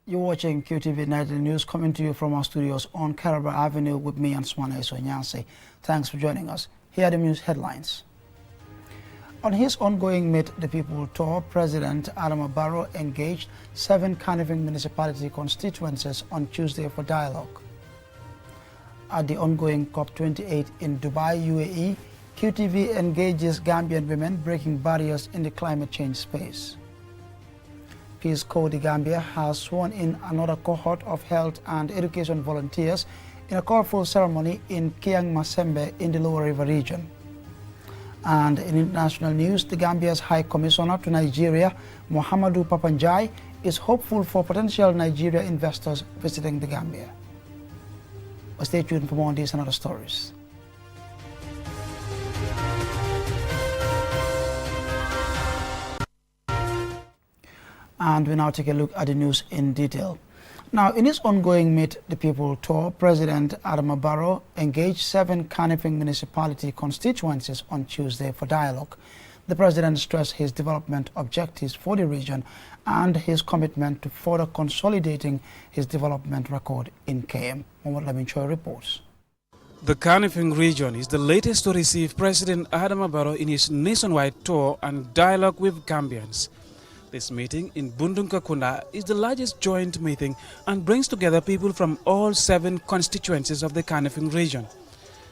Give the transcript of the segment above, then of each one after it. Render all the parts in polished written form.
You're watching QTV Nightly News coming to you from our studios on Caraba Avenue with me and Swane Sonyansi. Thanks for joining us. Here are the news headlines. On his ongoing Meet the People tour, President Adama Barrow engaged 7 Kanifing municipality constituencies on Tuesday for dialogue. At the ongoing COP28 in Dubai, UAE, QTV engages Gambian women breaking barriers in the climate change space. Peace Corps de Gambia has sworn in another cohort of health and education volunteers in a colorful ceremony in Kiang Masembe in the Lower River region. And in international news, the Gambia's High Commissioner to Nigeria, Mohamedou Papanjai, is hopeful for potential Nigeria investors visiting the Gambia. But stay tuned for more on these and other stories. And we now take a look at the news in detail. Now, in his ongoing Meet the People tour, President Adama Barrow engaged 7 Kanifing municipality constituencies on Tuesday for dialogue. The president stressed his development objectives for the region and his commitment to further consolidating his development record in KM. Mohamed Lamin Choi reports. The Kanifing region is the latest to receive President Adama Barrow in his nationwide tour and dialogue with Gambians. This meeting in Bundunkakunda is the largest joint meeting and brings together people from all 7 constituencies of the Kanifing region.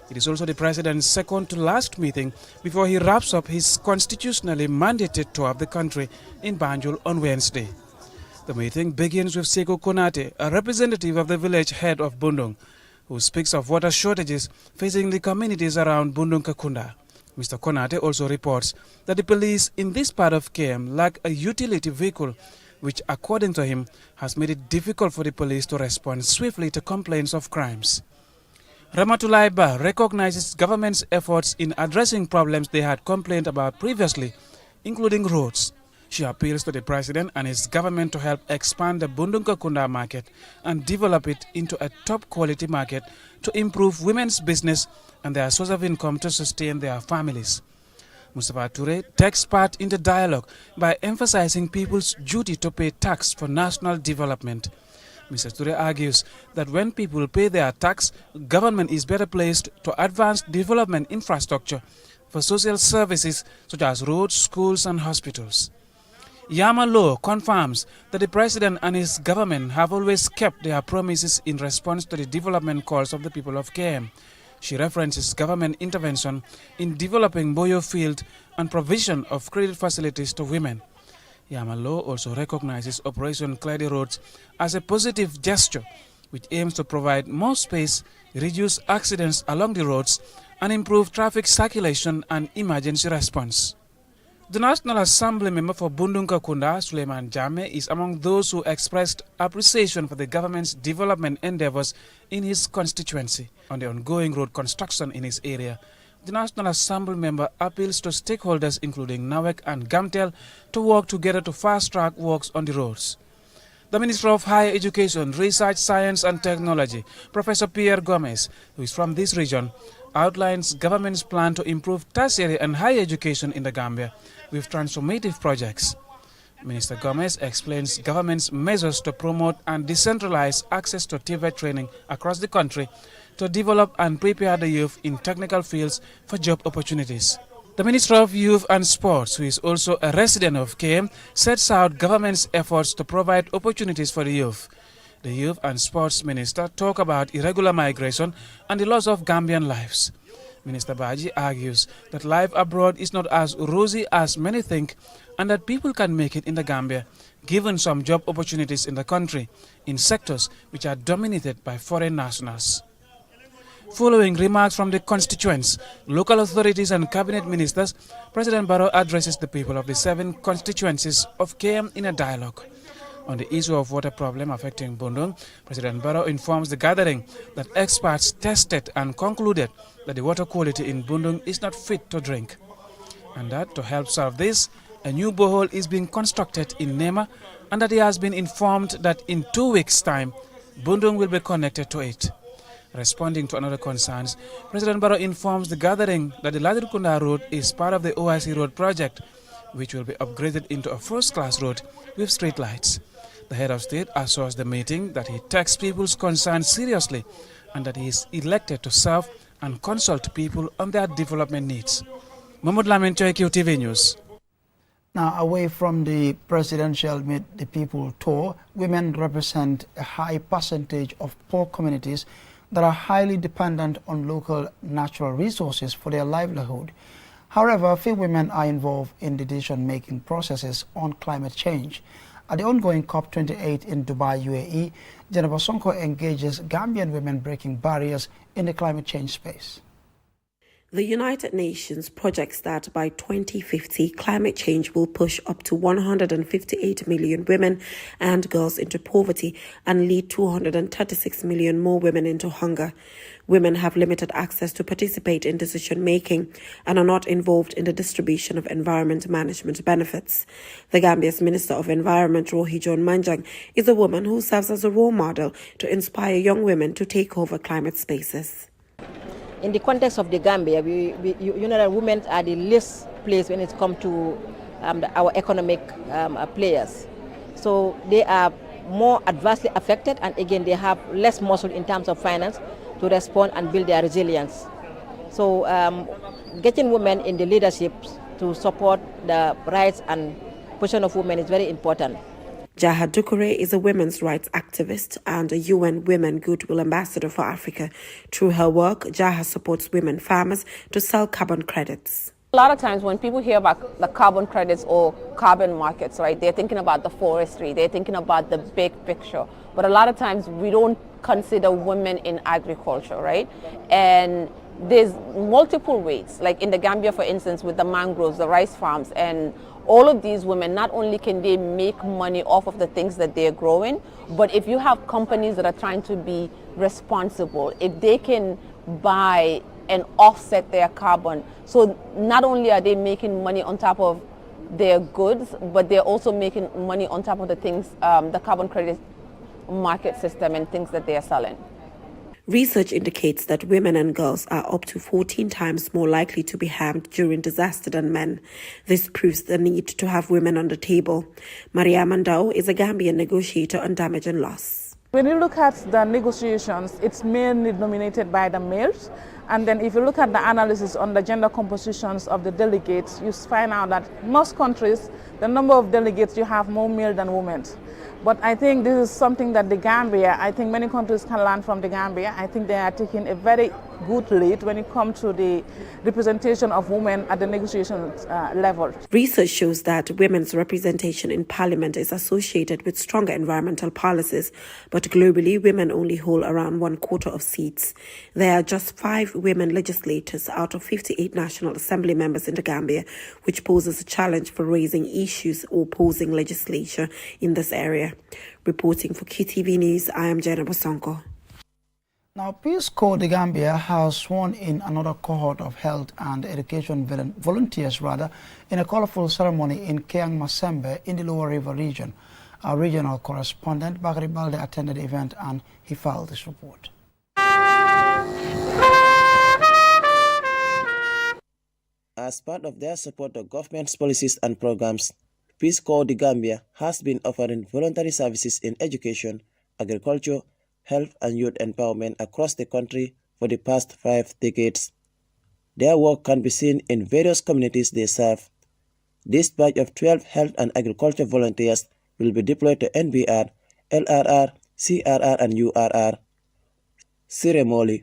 It is also the president's second to last meeting before he wraps up his constitutionally mandated tour of the country in Banjul on Wednesday. The meeting begins with Seko Konate, a representative of the village head of Bundung, who speaks of water shortages facing the communities around Bundunkakunda. Mr. Konate also reports that the police in this part of KM lack a utility vehicle, which, according to him, has made it difficult for the police to respond swiftly to complaints of crimes. Ramatulai Ba recognizes government's efforts in addressing problems they had complained about previously, including roads. She appeals to the president and his government to help expand the Bundunkakunda market and develop it into a top-quality market to improve women's business and their source of income to sustain their families. Mustafa Toure takes part in the dialogue by emphasizing people's duty to pay tax for national development. Mr. Toure argues that when people pay their tax, government is better placed to advance development infrastructure for social services such as roads, schools and hospitals. Yama Law confirms that the president and his government have always kept their promises in response to the development calls of the people of KM. She references government intervention in developing Boyo Field and provision of credit facilities to women. Yama Law also recognizes Operation Clear the Roads as a positive gesture which aims to provide more space, reduce accidents along the roads, and improve traffic circulation and emergency response. The National Assembly member for Bundunkakunda, Suleiman Jame, is among those who expressed appreciation for the government's development endeavors in his constituency. On the ongoing road construction in his area, the National Assembly member appeals to stakeholders including NAWEC and GAMTEL to work together to fast-track works on the roads. The Minister of Higher Education, Research, Science and Technology, Professor Pierre Gomez, who is from this region, outlines government's plan to improve tertiary and higher education in the Gambia with transformative projects. Minister Gomez explains government's measures to promote and decentralize access to TVET training across the country to develop and prepare the youth in technical fields for job opportunities. The Minister of Youth and Sports, who is also a resident of KM, sets out government's efforts to provide opportunities for the youth. The Youth and Sports Minister talks about irregular migration and the loss of Gambian lives. Minister Baji argues that life abroad is not as rosy as many think and that people can make it in the Gambia, given some job opportunities in the country in sectors which are dominated by foreign nationals. Following remarks from the constituents, local authorities and cabinet ministers, President Barrow addresses the people of the 7 constituencies of KM in a dialogue. On the issue of water problem affecting Bundung, President Barrow informs the gathering that experts tested and concluded that the water quality in Bundung is not fit to drink, and that to help solve this, a new borehole is being constructed in Nema, and that he has been informed that in 2 weeks' time, Bundung will be connected to it. Responding to another concerns, President Barrow informs the gathering that the Ladirkunda Road is part of the OIC Road project, which will be upgraded into a first-class road with street lights. The head of state assures the meeting that he takes people's concerns seriously and that he is elected to serve and consult people on their development needs. Mahmoud Lamin, QTV News. Now, away from the presidential Meet the People tour, women represent a high percentage of poor communities that are highly dependent on local natural resources for their livelihood. However, few women are involved in decision-making processes on climate change. At the ongoing COP28 in Dubai, UAE, Jennifer Sonko engages Gambian women breaking barriers in the climate change space. The United Nations projects that by 2050, climate change will push up to 158 million women and girls into poverty and lead 236 million more women into hunger. Women have limited access to participate in decision-making and are not involved in the distribution of environment management benefits. The Gambia's Minister of Environment, Rohi John Manjang, is a woman who serves as a role model to inspire young women to take over climate spaces. In the context of the Gambia, you know that women are the least placed when it comes to our economic players. So they are more adversely affected, and again, they have less muscle in terms of finance to respond and build their resilience. So getting women in the leadership to support the rights and position of women is very important. Jaha Dukure is a women's rights activist and a UN Women Goodwill Ambassador for Africa. Through her work, Jaha supports women farmers to sell carbon credits. A lot of times when people hear about the carbon credits or carbon markets, right, they're thinking about the forestry, they're thinking about the big picture. But a lot of times we don't consider women in agriculture, right? And there's multiple ways, like in the Gambia, for instance, with the mangroves, the rice farms, and all of these women, not only can they make money off of the things that they're growing, but if you have companies that are trying to be responsible, if they can buy and offset their carbon, so not only are they making money on top of their goods, but they're also making money on top of the things, the carbon credit market system and things that they are selling. Research indicates that women and girls are up to 14 times more likely to be harmed during disaster than men. This proves the need to have women on the table. Maria Mandao is a Gambian negotiator on damage and loss. When you look at the negotiations, it's mainly dominated by the males. And then if you look at the analysis on the gender compositions of the delegates, you find out that most countries, the number of delegates, you have more male than women. But I think this is something that the Gambia, I think many countries can learn from the Gambia. I think they are taking a very good lead when it comes to the representation of women at the negotiation level. Research shows that women's representation in parliament is associated with stronger environmental policies, but globally, women only hold around 1/4 of seats. There are just 5 women legislators out of 58 National Assembly members in the Gambia, which poses a challenge for raising issues or opposing legislation in this area. Reporting for QTV News, I am Jennifer Sonko. Now, Peace Corps de Gambia has sworn in another cohort of health and education volunteers in a colorful ceremony in Keang Masembe in the Lower River region. Our regional correspondent Bakari Balde attended the event and he filed this report. As part of their support of government's policies and programs, Peace Corps de Gambia has been offering voluntary services in education, agriculture, health and youth empowerment across the country for the past 5 decades. Their work can be seen in various communities they serve. This batch of 12 health and agriculture volunteers will be deployed to NBR, LRR, CRR and URR. Sire Moli,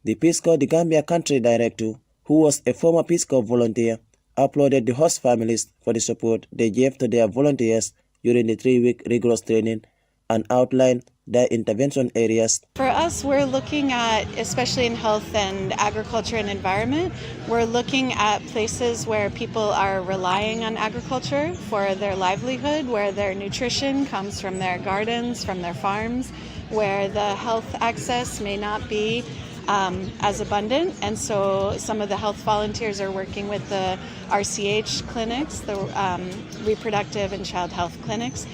the Peace Corps de Gambia country director, who was a former Peace Corps volunteer, applauded the host families for the support they gave to their volunteers during the 3-week rigorous training and outlined their intervention areas. For us, we're looking at, especially in health and agriculture and environment, we're looking at places where people are relying on agriculture for their livelihood, where their nutrition comes from their gardens, from their farms, where the health access may not be as abundant, and so some of the health volunteers are working with the RCH clinics, the reproductive and child health clinics.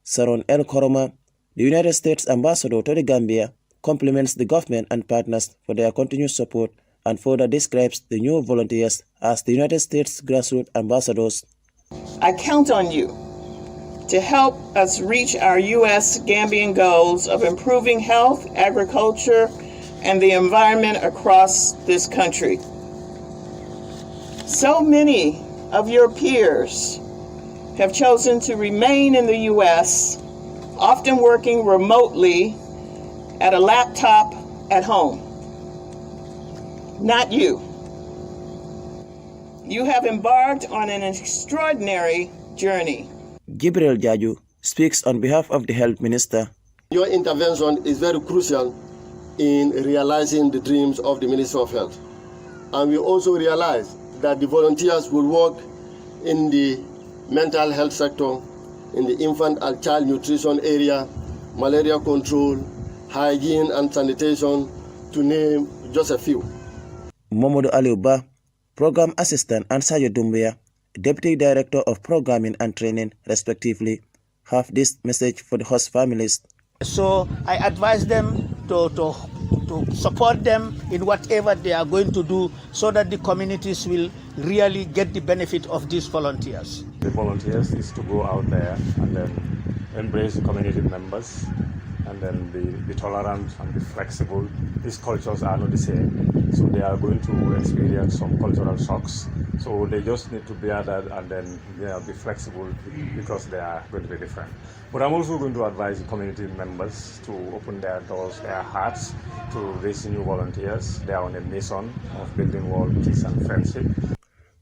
Saron El Koroma, the United States ambassador to the Gambia, compliments the government and partners for their continued support and further describes the new volunteers as the United States grassroots ambassadors. I count on you to help us reach our U.S. Gambian goals of improving health, agriculture, and the environment across this country. So many of your peers have chosen to remain in the U.S., often working remotely at a laptop at home. Not you. You have embarked on an extraordinary journey. Gabriel Jaju speaks on behalf of the Health Minister. Your intervention is very crucial in realizing the dreams of the Minister of Health. And we also realize that the volunteers will work in the mental health sector, in the infant and child nutrition area, malaria control, hygiene and sanitation, to name just a few. Momodu Aliuba, Program Assistant, and Sayo Doumbia, Deputy Director of Programming and Training, respectively, have this message for the host families. So I advise them to support them in whatever they are going to do so that the communities will really get the benefit of these volunteers. The volunteers is to go out there and then embrace the community members and then be tolerant and be flexible. These cultures are not the same, so they are going to experience some cultural shocks. So they just need to bear that and then be flexible because they are going to be different. But I'm also going to advise the community members to open their doors, their hearts to these new volunteers. They are on a mission of building world peace and friendship.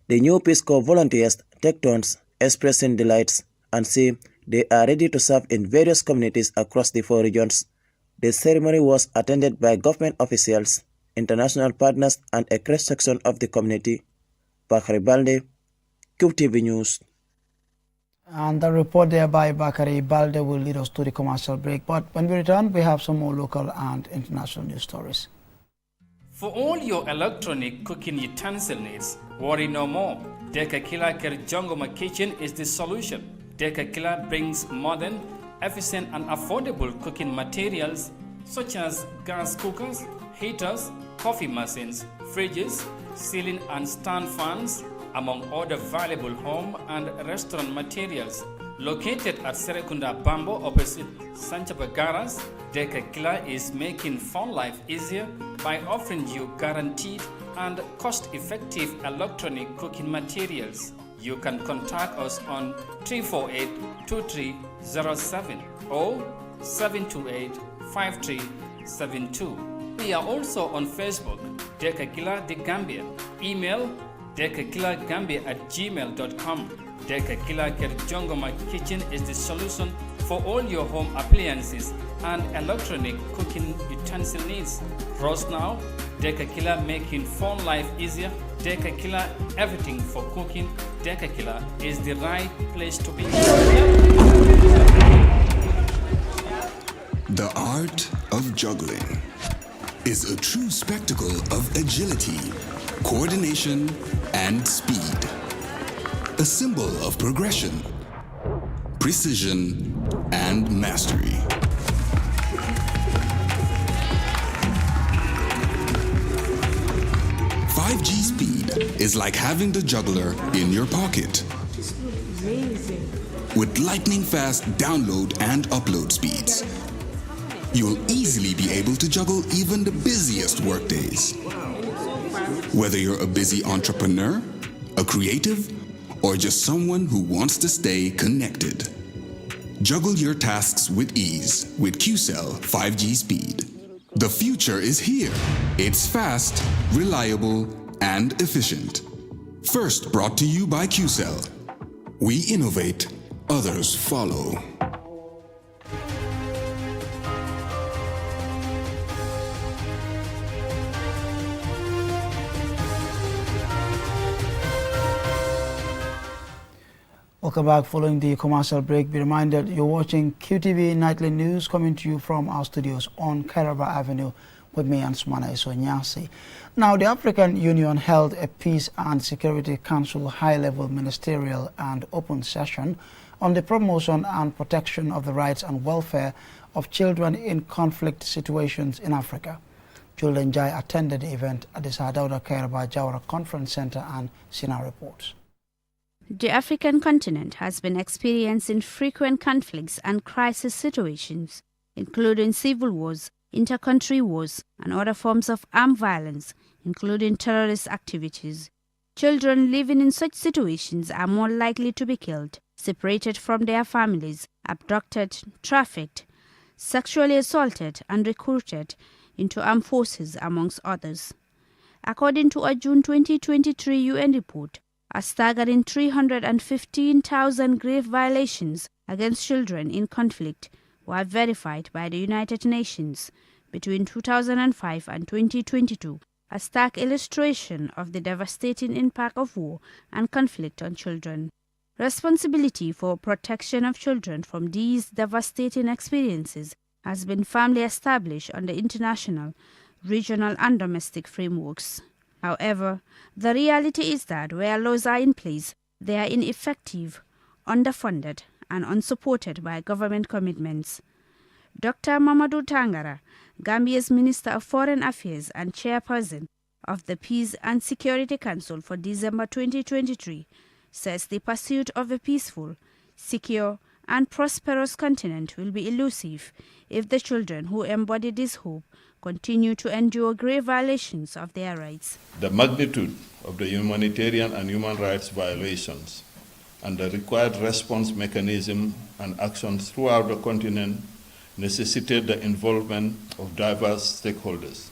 The new Peace Corps volunteers take turns expressing delights and say they are ready to serve in various communities across the 4 regions. The ceremony was attended by government officials, international partners, and a cross-section of the community. Bakari Balde, QTV News. And the report there by Bakari Balde will lead us to the commercial break. But when we return, we have some more local and international news stories. For all your electronic cooking utensil needs, worry no more. Deka Killer Jongoma Kitchen is the solution. Deka Killer brings modern, efficient and affordable cooking materials such as gas cookers, heaters, coffee machines, fridges, ceiling and stand fans, among other valuable home and restaurant materials. Located at Serekunda Bambo opposite Sanchaba Garas, Deka Killer is making fun life easier by offering you guaranteed and cost-effective electronic cooking materials. You can contact us on 348-2307 or 728-5372. We are also on Facebook, Deka Killer the Gambian. Email dekakillergambia@gmail.com. Deka Killer Jongoma Kitchen is the solution for all your home appliances and electronic cooking utensil needs. Roast now, Deka Killer making fun life easier. Deka Killer everything for cooking. Deka Killer is the right place to be. The art of juggling is a true spectacle of agility, coordination, and speed. A symbol of progression, precision, and mastery. .5G speed is like having the juggler in your pocket. With lightning-fast download and upload speeds, you'll easily be able to juggle even the busiest workdays. Whether you're a busy entrepreneur, a creative, or just someone who wants to stay connected. Juggle your tasks with ease with QCell 5G speed. The future is here. It's fast, reliable, and efficient. First brought to you by QCell. We innovate, others follow. Welcome back. Following the commercial break, be reminded you're watching QTV Nightly News coming to you from our studios on Kairaba Avenue with me, Ansumana Isonyasi. Now, the African Union held a Peace and Security Council high-level ministerial and open session on the promotion and protection of the rights and welfare of children in conflict situations in Africa. Julden Jai attended the event at the Sadauda Kairaba Jawara Conference Center, and Sina reports. The African continent has been experiencing frequent conflicts and crisis situations, including civil wars, inter-country wars, and other forms of armed violence, including terrorist activities. Children living in such situations are more likely to be killed, separated from their families, abducted, trafficked, sexually assaulted, and recruited into armed forces, amongst others. According to a June 2023 UN report, a staggering 315,000 grave violations against children in conflict were verified by the United Nations between 2005 and 2022, a stark illustration of the devastating impact of war and conflict on children. Responsibility for protection of children from these devastating experiences has been firmly established under international, regional, and domestic frameworks. However, the reality is that where laws are in place, they are ineffective, underfunded, and unsupported by government commitments. Dr. Mamadou Tangara, Gambia's Minister of Foreign Affairs and Chairperson of the Peace and Security Council for December 2023, says the pursuit of a peaceful, secure, and prosperous continent will be elusive if the children who embody this hope continue to endure grave violations of their rights. The magnitude of the humanitarian and human rights violations and the required response mechanism and actions throughout the continent necessitate the involvement of diverse stakeholders.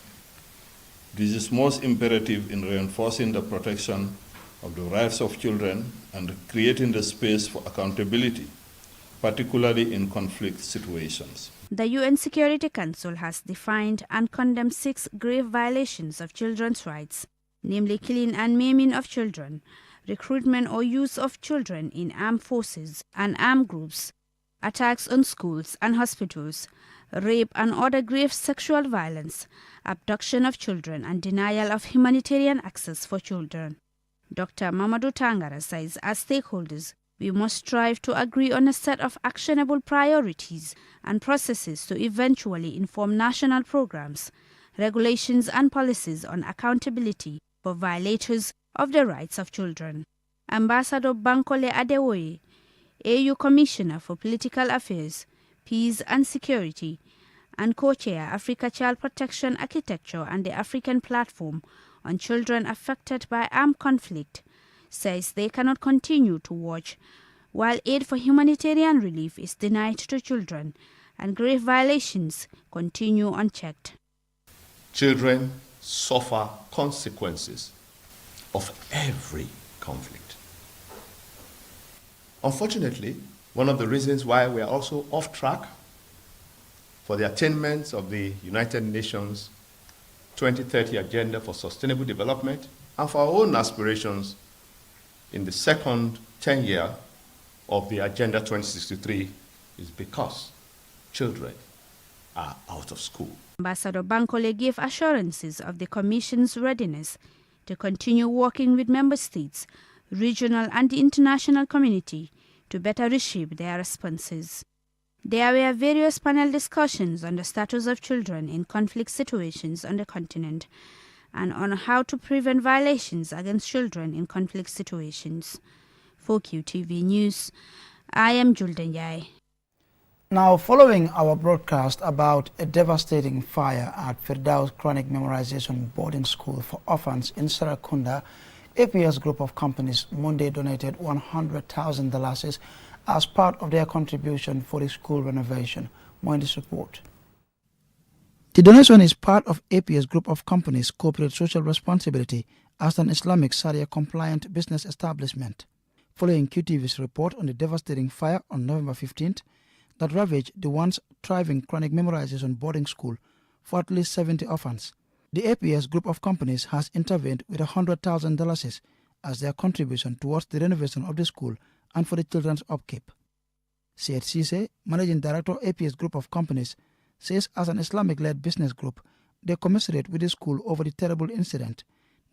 This is most imperative in reinforcing the protection of the rights of children and creating the space for accountability, particularly in conflict situations. The UN Security Council has defined and condemned 6 grave violations of children's rights, namely killing and maiming of children, recruitment or use of children in armed forces and armed groups, attacks on schools and hospitals, rape and other grave sexual violence, abduction of children, and denial of humanitarian access for children. Dr. Mamadou Tangara says, as stakeholders, we must strive to agree on a set of actionable priorities and processes to eventually inform national programs, regulations, and policies on accountability for violators of the rights of children. Ambassador Bankole Adewoye, AU Commissioner for Political Affairs, Peace and Security, and co-chair Africa Child Protection Architecture and the African Platform on Children Affected by Armed Conflict, says they cannot continue to watch while aid for humanitarian relief is denied to children and grave violations continue unchecked. Children suffer consequences of every conflict. Unfortunately, one of the reasons why we are also off track for the attainment of the United Nations 2030 Agenda for Sustainable Development and for our own aspirations in the second 10-year of the Agenda 2063 is because children are out of school. Ambassador Bankole gave assurances of the Commission's readiness to continue working with member states, regional and the international community to better reshape their responses. There were various panel discussions on the status of children in conflict situations on the continent and on how to prevent violations against children in conflict situations. For QTV News, I am Julden Yai. Now, following our broadcast about a devastating fire at Firdaus Chronic Memorization Boarding School for Orphans in Serekunda, APS Group of Companies Monday donated $100,000 as part of their contribution for the school renovation. More in this report. The donation is part of APS Group of Companies' corporate social responsibility as an Islamic Sharia-compliant business establishment. Following QTV's report on the devastating fire on November 15th that ravaged the once thriving Chronic Memorization Boarding School for at least 70 orphans, the APS Group of Companies has intervened with $100,000 as their contribution towards the renovation of the school and for the children's upkeep. Syed Sise, Managing Director, APS Group of Companies, says as an Islamic-led business group, they commiserate with the school over the terrible incident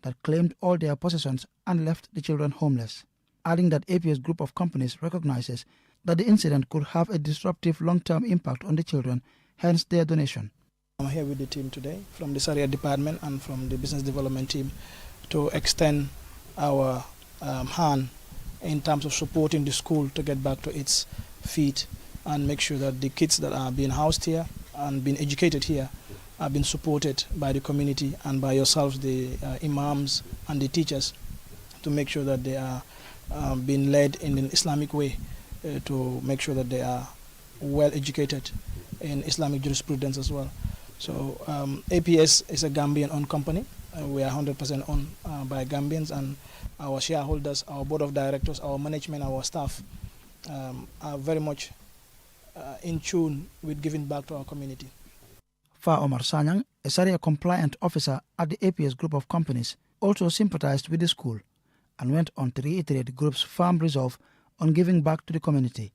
that claimed all their possessions and left the children homeless, adding that APS Group of Companies recognizes that the incident could have a disruptive long-term impact on the children, hence their donation. I'm here with the team today from the Sharia department and from the business development team to extend our hand in terms of supporting the school to get back to its feet and make sure that the kids that are being housed here and being educated here are being supported by the community and by yourselves, the imams and the teachers, to make sure that they are being led in an Islamic way, to make sure that they are well educated in Islamic jurisprudence as well. So APS is a Gambian-owned company. We are 100% owned by Gambians, and our shareholders, our board of directors, our management, our staff are very much in tune with giving back to our community. Fa Omar Sanyang, a Sharia compliant officer at the APS Group of Companies, also sympathized with the school and went on to reiterate the group's firm resolve on giving back to the community.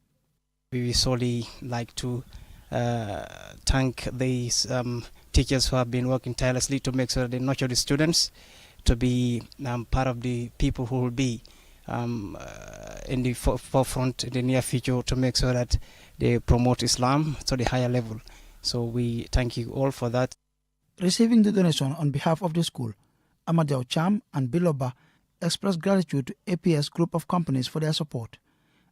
We solely like to thank these teachers who have been working tirelessly to make sure they nurture the students to be part of the people who will be in the forefront in the near future, to make sure that they promote Islam to the higher level. So we thank you all for that. Receiving the donation on behalf of the school, Amadeo Cham and Biloba expressed gratitude to APS Group of Companies for their support.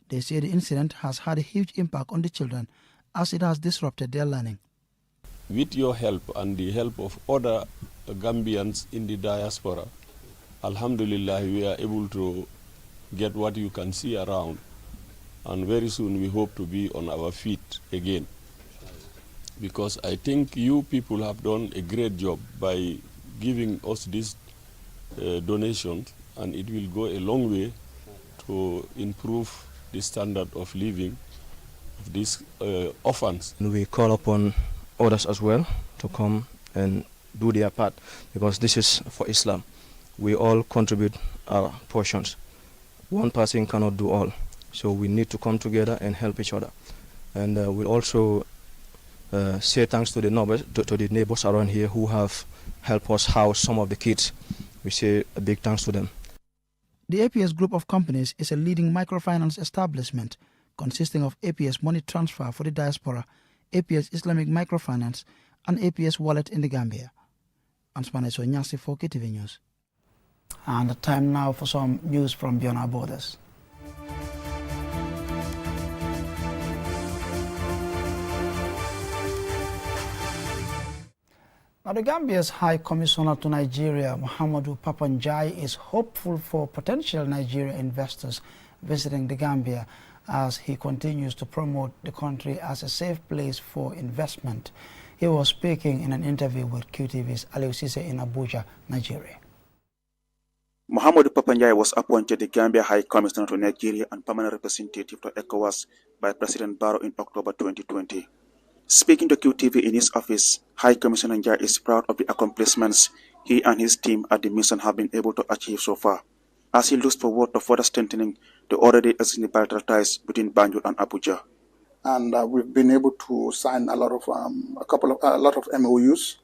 They say the incident has had a huge impact on the children as it has disrupted their learning. With your help and the help of other Gambians in the diaspora, Alhamdulillah, we are able to get what you can see around. And very soon we hope to be on our feet again. Because I think you people have done a great job by giving us these donations, and it will go a long way to improve the standard of living of these orphans. We call upon others as well to come and do their part, because this is for Islam. We all contribute our portions. One person cannot do all, so we need to come together and help each other. And we'll also say thanks to the neighbors around here who have helped us house some of the kids. We say a big thanks to them. The APS Group of Companies is a leading microfinance establishment consisting of APS Money Transfer for the diaspora, APS Islamic Microfinance, and APS Wallet in the Gambia. Ansmane Sonyasi for KTV News. And the time now for some news from beyond our borders. Now, the Gambia's High Commissioner to Nigeria, Muhammadu Papanjai, is hopeful for potential Nigeria investors visiting the Gambia as he continues to promote the country as a safe place for investment. He was speaking in an interview with QTV's Aliou Cisse in Abuja, Nigeria. Muhammadu Papanjai was appointed the Gambia High Commissioner to Nigeria and permanent representative to ECOWAS by President Barrow in October 2020. Speaking to QTV in his office, High Commissioner Njai is proud of the accomplishments he and his team at the mission have been able to achieve so far, as he looks forward to further strengthening the already existing bilateral ties between Banjul and Abuja. And we've been able to sign a lot of MOUs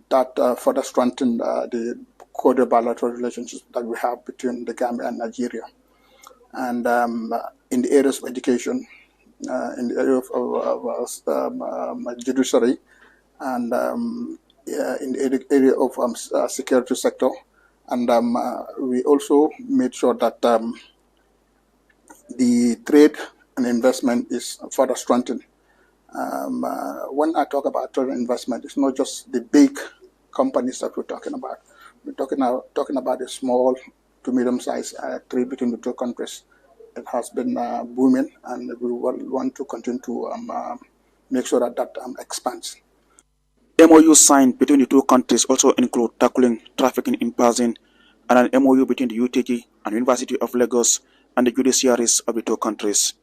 that further strengthen the cordial bilateral relationships that we have between the Gambia and Nigeria. And in the areas of education, in the area of judiciary, and in the area of security sector. And we also made sure that the trade and investment is further strengthened. When I talk about trade and investment, it's not just the big companies that we're talking about. We're talking about the small to medium-sized trade between the two countries. It has been booming, and we want to continue to make sure that expands. MOU signed between the two countries also include tackling trafficking in person, and an MOU between the UTG and University of Lagos and the judiciaries of the two countries.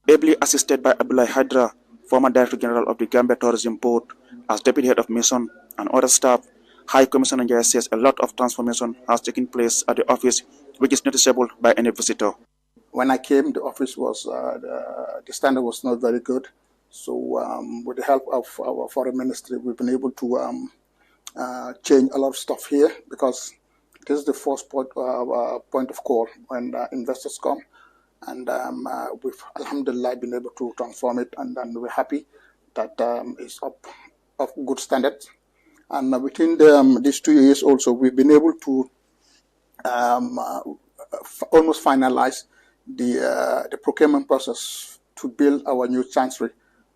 Ably assisted by Abdullah Hydra, former Director General of the Gambia Tourism Board, as Deputy Head of Mission and other staff, High Commissioner Njai says a lot of transformation has taken place at the office, which is noticeable by any visitor. When I came, the office was, the standard was not very good. So with the help of our foreign ministry, we've been able to change a lot of stuff here, because this is the first point of call when investors come. And we've, alhamdulillah, been able to transform it, and we're happy that it's up of good standards. And within these 2 years also, we've been able to almost finalize the procurement process to build our new chancery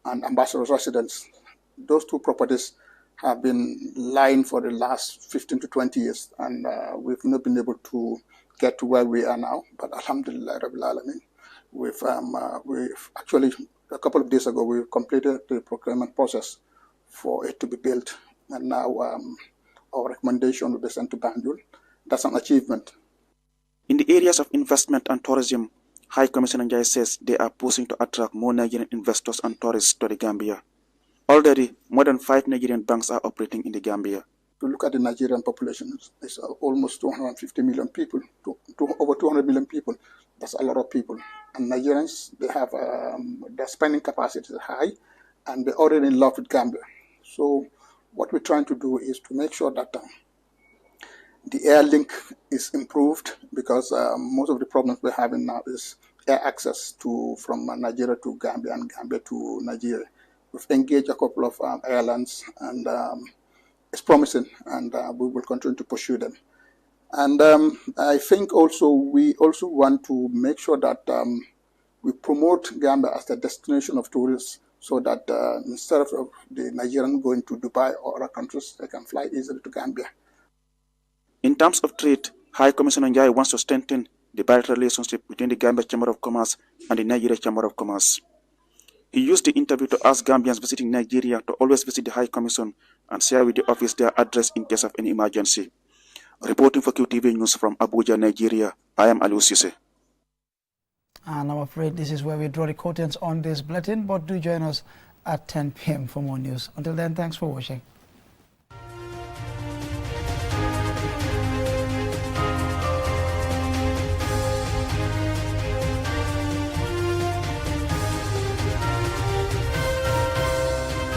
and ambassador's residence. Those two properties have been lying for the last 15 to 20 years, and we've not been able to get to where we are now. But alhamdulillah, Rabbil Alameen, we've actually, a couple of days ago, we completed the procurement process for it to be built. And now our recommendation will be sent to Banjul. That's an achievement. In the areas of investment and tourism, High Commissioner Njai says they are pushing to attract more Nigerian investors and tourists to the Gambia. Already, more than 5 Nigerian banks are operating in the Gambia. To look at the Nigerian population, it's almost 250 million people, over 200 million people. That's a lot of people. And Nigerians, they have their spending capacity is high, and they're already in love with Gambia. So what we're trying to do is to make sure that the air link is improved, because most of the problems we're having now is air access from Nigeria to Gambia and Gambia to Nigeria. We've engaged a couple of airlines, and it's promising, and we will continue to pursue them. And I think also we also want to make sure that we promote Gambia as a destination of tourists, so that instead of the Nigerian going to Dubai or other countries, they can fly easily to Gambia. In terms of trade, High Commissioner Njai wants to strengthen the bilateral relationship between the Gambia Chamber of Commerce and the Nigeria Chamber of Commerce. He used the interview to ask Gambians visiting Nigeria to always visit the High Commission and share with the office their address in case of any emergency. Reporting for QTV News from Abuja, Nigeria, I am Aliu Sise. And I'm afraid this is where we draw the curtains on this bulletin, but do join us at 10 p.m. for more news. Until then, thanks for watching.